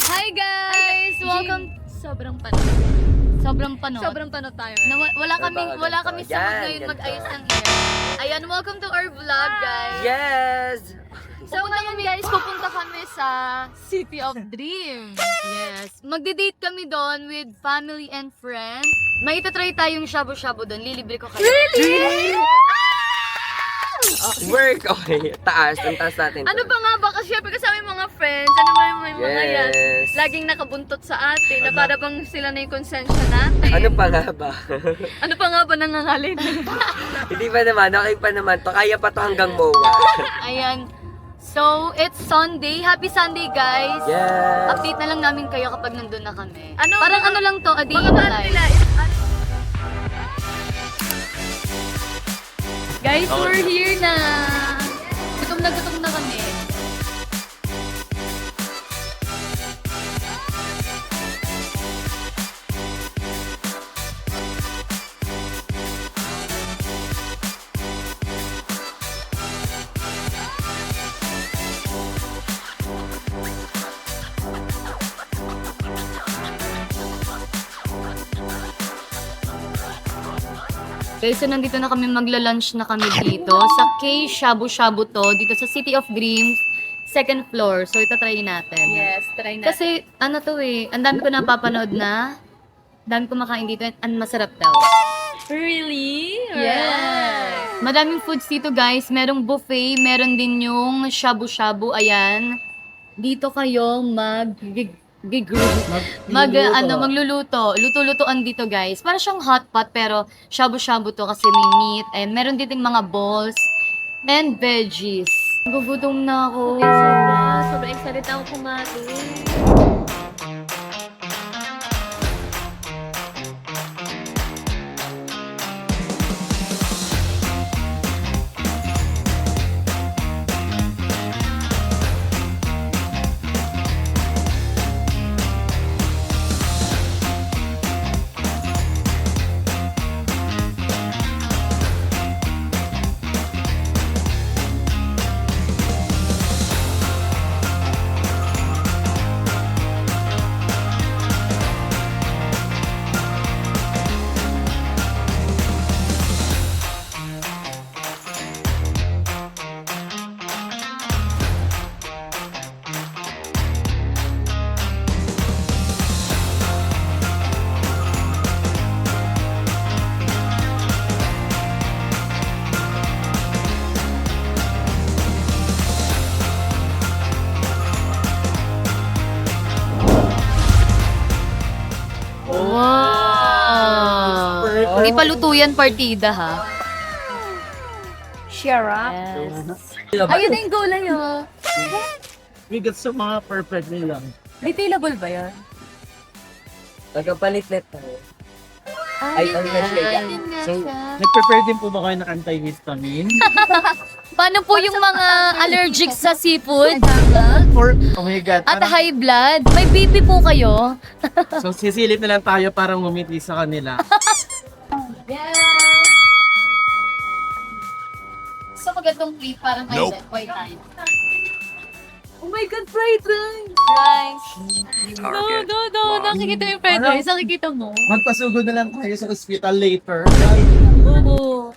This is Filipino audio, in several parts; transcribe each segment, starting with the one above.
Hi guys! Welcome. Sobrang panot. Sobrang panot. Sobrang panot tayo. Wala kaming samod ngayon mag-ayos ng air. Ayan, welcome to our vlog, guys. Yes! So ngayon guys, pupunta kami sa City of Dreams. Yes. Magde-date kami doon with family and friends. May itatry tayong shabu-shabu doon. Lilibre ko kayo. Really? Work! Okay, taas. Ang taas natin. Ano pa nga ba? Kasi syempre kasama yung mga friends. Ano ba yung mga yan? Yes. Laging nakabuntot sa atin. Na para bang sila na yung konsensya natin. Ano pa nga ba? Ano pa nga ba nangangalin? Hindi pa naman. Okay pa naman to. Kaya pa to hanggang MOA. Ayan. So, it's Sunday. Happy Sunday, guys. Yes! Update na lang namin kayo kapag nandun na kami. Ano, Parang mga- ano lang to, a day Mga in the band life. nila is Guys, we're here na. Gutom na kami. Guys, so nandito na kami, magla-lunch na kami dito sa K Shabu Shabu to, dito sa City of Dreams, second floor. So, itatry natin. Yes, try na. Kasi, ano to eh, ang dami ko napapanood na, dami ko makain dito, and masarap daw. Really? Yes! Madaming foods dito guys, merong buffet, meron din yung shabu-shabu, ayan. Dito kayo magluluto. Luto-lutoan dito guys. Para siyang hot pot pero shabu-shabu to kasi may meat. And meron din mga balls and veggies. Gugutom na ako. Sobrang excited ako kumain. Wow! Hindi pa luto yan, partida ha. Share up. Yes. Ayun na yung gulay oh. Bigat sa mga perfect nila. Detailable ba yan? Nagkapalit-lit tayo. Ay, ang nasiya. So, nag-prepare din po ba kayo ng antihistamine? Paano po yung mga allergic sa seafood? Or, oh my God, At parang, high blood? May BP po kayo? so sisilip na lang tayo para ngumiti sa kanila. So magandang plate parang white time. Oh my God, fried rice! Rice! No, nakikita yung fried rice. Nakikita mo? Magpasugod na lang tayo sa hospital later. Oo.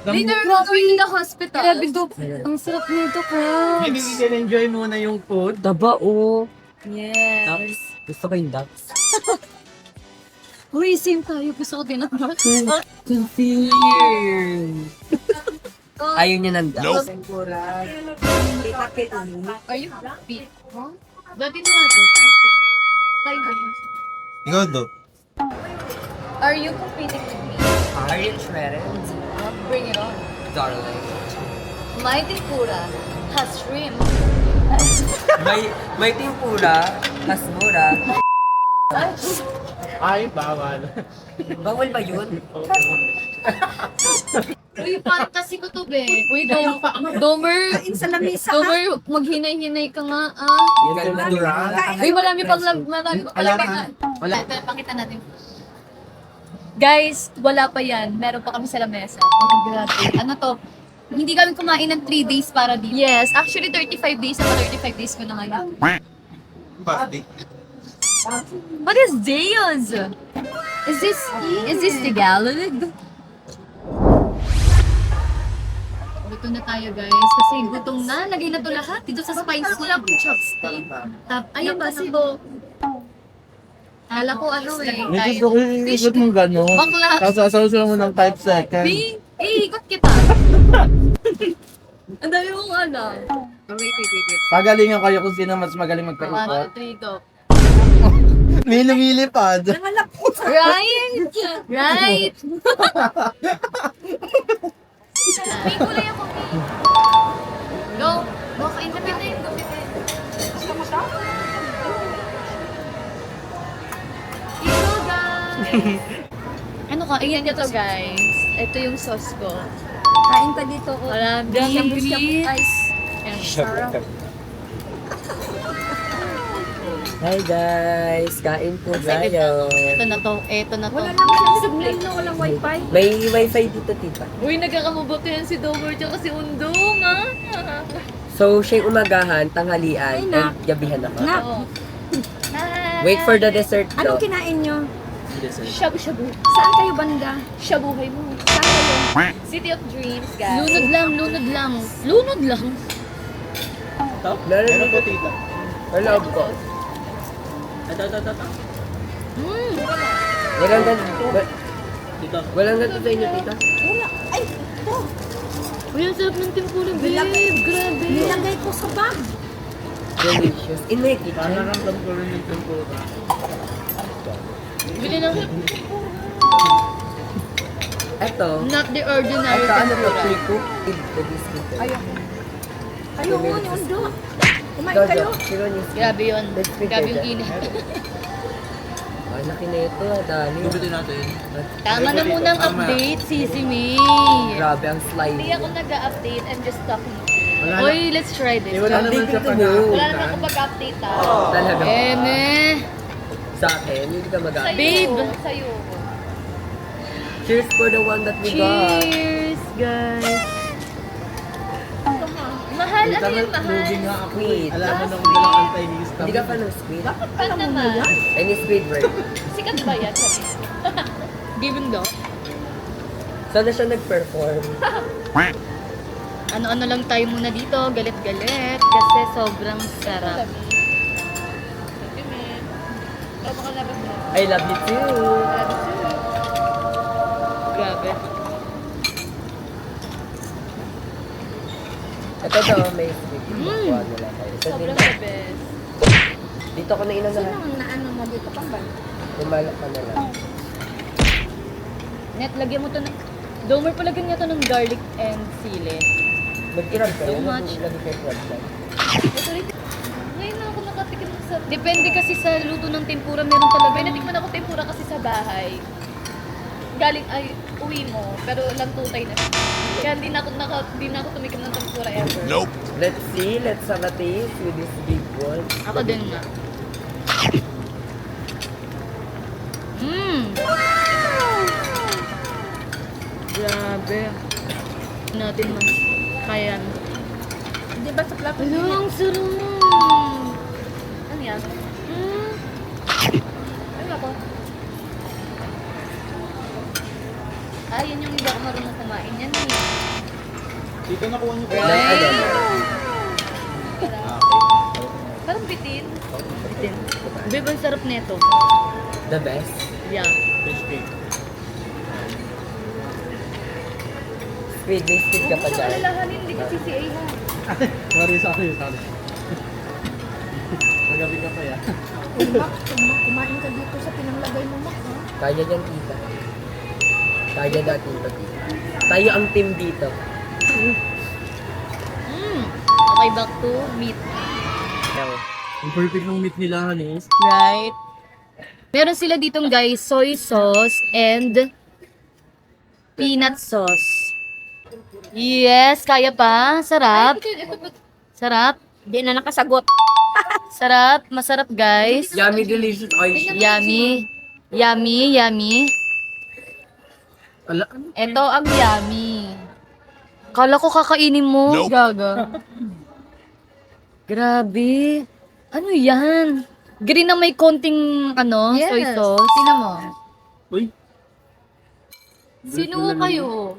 Later, we're in the hospital. Grabe to. Ang sarap nito, crabs. Maybe enjoy muna yung food. Daba, oh. Yes. Gusto ko yung ducks. Uy, same tayo. Gusto ko din ang ducks. Ayaw niya ng ducks. Are you happy? Huh? Dati na natin. Ikaw do. Are you competing with me? Are you shredded? Bring it on. Darling. My tempura has shrimp. May timpura, hasmura. Ay, bawal. Bawal ba yun? Uy, fantasy ko to, be. Uy, Domer. Sa lamisa. Domer, maghinay-hinay ka nga, ah. Yung natural. Uy, marami pang kalabangan. Wala. Ito, pakita natin. Guys, wala pa yan. Meron pa kami sa lamesa. Oh, grabe. Ano to? hindi kami kumain ng 3 days para dito. Yes, actually 35 days na 35 days ko na ngayon. What is this? Is this Tagalog? Gutom na tayo guys. Kasi gutom na. Lagay na to lahat. Dito sa spice ko lang. Chopstick. Ayun ba si Bo? Kala ko ano eh. May gusto ko yung ikot mong gano'n. Bakla. Tapos asaw-saw mo ng 5 seconds. Ikot kita. Ang dami mong alam. Wait. Pagalingan kayo kung sino mas magaling 1, magpaikot. 2, 3, go. May lumilipad. Right! Right! May kulay ako, May. Go! Go, kain na natin. Ito, guys! Ano ka? Tingnan nyo to guys. Ito yung sauce ko. Kain ka dito. Marami. Ice. Yan, sarap. Hi guys, kain po tayo. Ito na to. Wala naman signal na walang wifi. May wifi dito, tita. Uy, nagkakamuboto yan si Domer tsaka si Undong, ha? So, siya yung umagahan, tanghalian, and gabihan ako. Oo. Wait for the dessert Anong though. kinain nyo? Shabu-shabu. Saan kayo banda? Shabuhay mo. Saan kayo? City of Dreams, guys. Lunod lang, lunod lang. Lunod lang. Meron po tita. Loob ko. Ito. Walang ganito. Dito. Walang ganito sa inyo, tita. Wala. Ay, ito. Uy, ang sarap ng tempura, babe. Grabe. Nilagay ko sa bag. Delicious. In my kitchen. Nararamdam ko rin yung tempura. Bili ng Ito. not the ordinary Ito, ano to? tempura. Pre-cook with the biscuit. Ayun, yung undo. Kumain kayo. Sino niyo? Grabe yun. Let's Grabe yung prepare init. Ay, laki na ito. Dami. Gugutin natin. Tama na munang update, Sisi May. Grabe, ang slimy. Hindi ako nag-update. I'm just talking. Wala na. Oy, let's try this. Wala naman Update siya ito pa mo. Wala naman ako mag-update, ha? Talaga. Eme. Sa akin, hindi ka mag Sa'yo. Babe. Sa'yo. Cheers for the one that we got. Cheers, guys. Mahal, Tita, ano yung mahal? lugi nga ako eh. Sweet. Alam mo na kung dalang anti-histamine. Hindi ka pa ng squid? Ano naman? Any squid bird? Sikat ba yan? Sabi? Given daw. Saan na siya nag-perform? Ano-ano lang tayo muna dito, galit-galit. Kasi sobrang sarap. I love you too. Grabe. Ito daw, may squid. Kuha na lang tayo. So, Sobrang dito, the best. dito ko na Sino inanahan. ang naano mo dito pang ba? Lumalak ka na lang. Net, lagyan mo to ng... Domer, palagyan niya to ng garlic and sili. Mag-irab ka. So Yan, much. lagi kayo crab lang. Ngayon na ako nakatikim ng sarap. Depende kasi sa luto ng tempura, meron talaga. May natikman ako tempura kasi sa bahay. Galing, ay, uwi mo. Pero lantutay na siya. Kaya hindi na ako tumikim ng tempura ever. Let's see. Let's have a taste with this big one. Ako din nga. Grabe. Natin man. Kaya. Di ba sa plato? Ano ang sarap? Ano yan? Ano ako? Ah, yun yung hindi ako marunong kumain yan. Dito nakuha niyo po. Like, ano? Parang bitin. Babe, ang sarap nito. The best. Yeah. Fish cake. Squid, may squid ka pa Huwag mo dyan. siyang alalahanin, hindi ka CCA ha. Sorry. Magabi ka pa ya. Kumain ka dito sa pinanglagay mo, Mak. ha? Kaya dyan, tita. Kaya natin ito, tita. Tayo ang team dito. Okay, back to meat. Ang perfect ng meat nila, Hanis. Right? Meron sila ditong guys, soy sauce and peanut sauce. Yes, kaya pa. Sarap. Sarap. Hindi na nakasagot. Sarap. Masarap, guys. Yummy, delicious, orange. Yummy. Yummy. Ala, Ito ang yummy. Kala ko kakainin mo. Gaga. Grabe. Ano yan? Green na may konting, soy sauce. Tingnan mo. Uy. Sino kayo?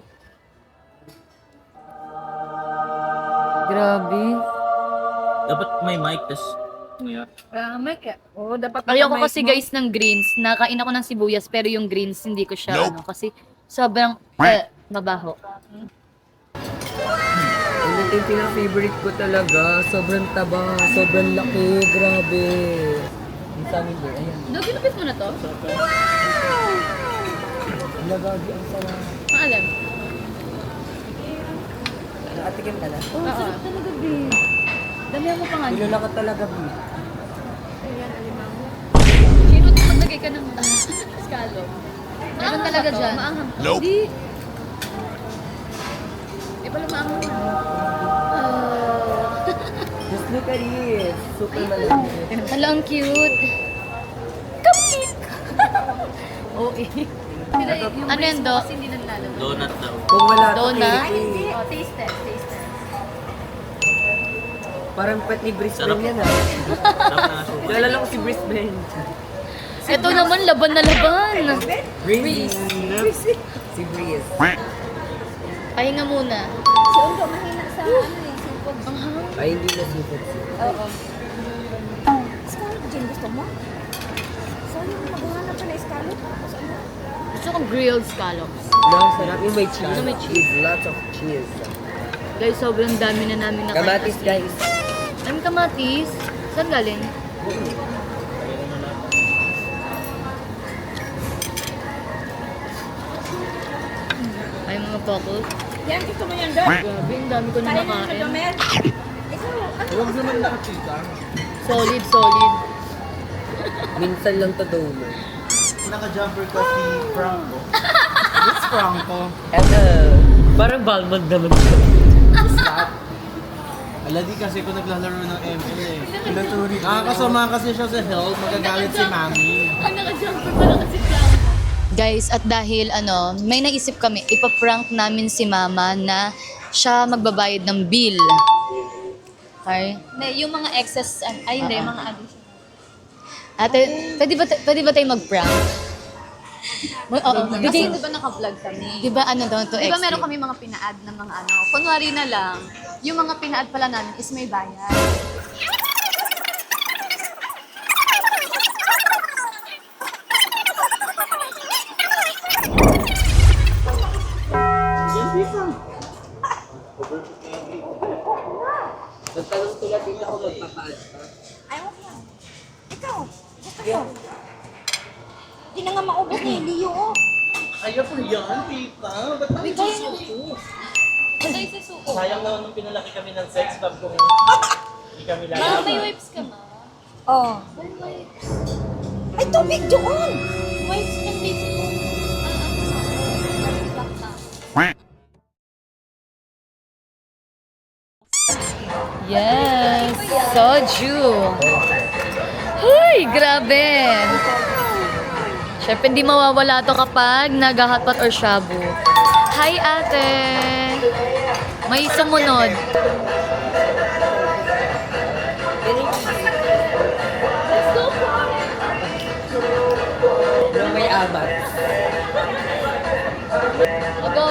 Grabe. Dapat may mic, tas... Oo, dapat Ayoko nakamike kasi mo. guys ng greens. Nakain ako ng sibuyas pero yung greens hindi ko siya kasi sobrang mabaho. Ano ito yung pinaka-favorite ko talaga. Sobrang taba, sobrang laki, grabe. Yung sa amin din, ayan. Ginupit mo na to? Lagagi, ang sarap. Maalam. Nakatikim ka na? Oh, sarap talaga, babe. Damihan mo pa nga. Kilala ka talaga, B. Sino maglagay ka ng scallop? Meron talaga dyan. Maanghang to. Nope. Di. Di pala maanghang na. Just look at it. Super malaki. Hala, ang cute. Oo eh. Sila yung Ano yan, brace mo Do? kasi hindi naglalaro. Donut daw. Kung wala to, Donut? cake. Oh, taste test, taste test. Parang pet ni Brisbane Sarap. yan, ah. Sarap na suka. Kilala ko si Brisbane. Ito naman, laban na laban. Breeze. Si Breeze. Pahinga muna. Si Undo mahina sa sipog. Ay, hindi na sipot siya. Oo. Scallop dyan, gusto mo? Sayang, maghanap ka na scallop. Saan mo? Gusto kong grilled scallops. Ang sarap. Yung may cheese. Yung may cheese. With lots of cheese. Guys, sobrang dami na namin nakain. Kamatis, guys. Anong kamatis? Saan galing? Ay, mga pokos. Yan, gusto mo yan, Dad? Grabe, ang dami ko na Kaya mo sa nakain. Domer? Ikaw, ano? Huwag naman nakachika. Solid, solid. Minsan lang to daw mo. Naka-jumper ko si Franco. It's Franco. Eto. Parang Balmond naman siya. Ala di kasi ko naglalaro ng ML eh. Nakakasama kasi siya sa health, magagalit si Mami. Ang naka-jumper pala kasi Frank. Guys, at dahil may naisip kami, ipaprank namin si Mama na siya magbabayad ng bill. Okay? Hindi, yung mga excess, ay hindi, mga additional. Ate, pwede ba tayo mag-prank? Oo. Kasi di ba naka-vlog kami? Di ba daw to Di ba XD? meron kami mga pina-add na mga kunwari na lang, yung mga pina-add pala namin is may bayad. Nagtanong sila dito ako magpapaad pa. Ayaw ko yan. Ikaw, gusto ko. Hindi na nga maubos ni Leo. Ayaw po yan, tita. Ba't ang suko? Kasi si Suko. Sayang naman nung pinalaki kami ng sex club kung hindi kami Ma, may lalaban. wipes ka ma. Oh. May wipes. Ay, tubig doon! Wipes ng basic ko. Yes! Soju! Huy! Grabe! Siyempre, hindi mawawala to kapag nag-hotpot or shabu. Hi, ate! May sumunod. Pero may abat. Go!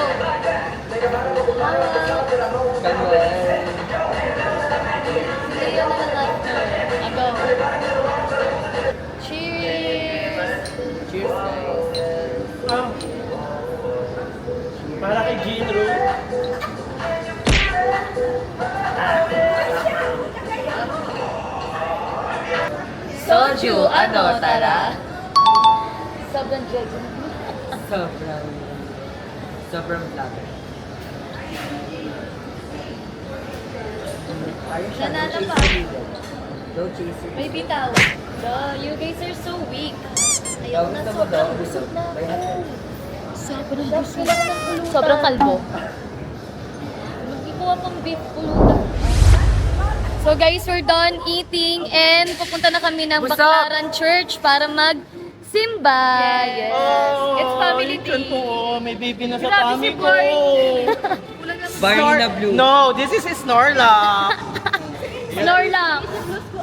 Come Go! Cheers! Cheers, guys. Para kay Gino. Soju! Ano, tara? Sobrang jeju. Sobrang vlog. Ayun siya, no Nanala pa. chaser. No chaser. May bitaw. You guys are so weak. Ikaw gusto mo daw, busog. May hotdog. Sobrang busog. Sobrang kalbo. Magkikuha pang beef pulutan. So guys, we're done eating and pupunta na kami ng Busog! Baclaran Church para mag-simba. Yes. It's family lechon day. po. May baby na sa Grabe si tummy ko. Boy. Kulang naman Barney na blue. No, this is Snorlax. Snorlax.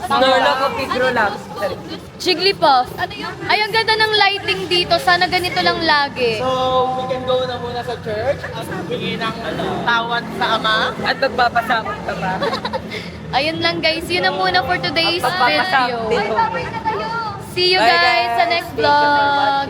Snorlax o Pigrolax. Jigglypuff. Ay, ang ganda ng lighting dito. Sana ganito lang lagi. So, we can go na muna sa church at bigyan ng tawad sa Ama. At magpapasabot ka ba? Ayun lang guys. Yun na muna for today's Magpapasabot video. din. See you Bye, guys sa guys. next Thank you for vlog.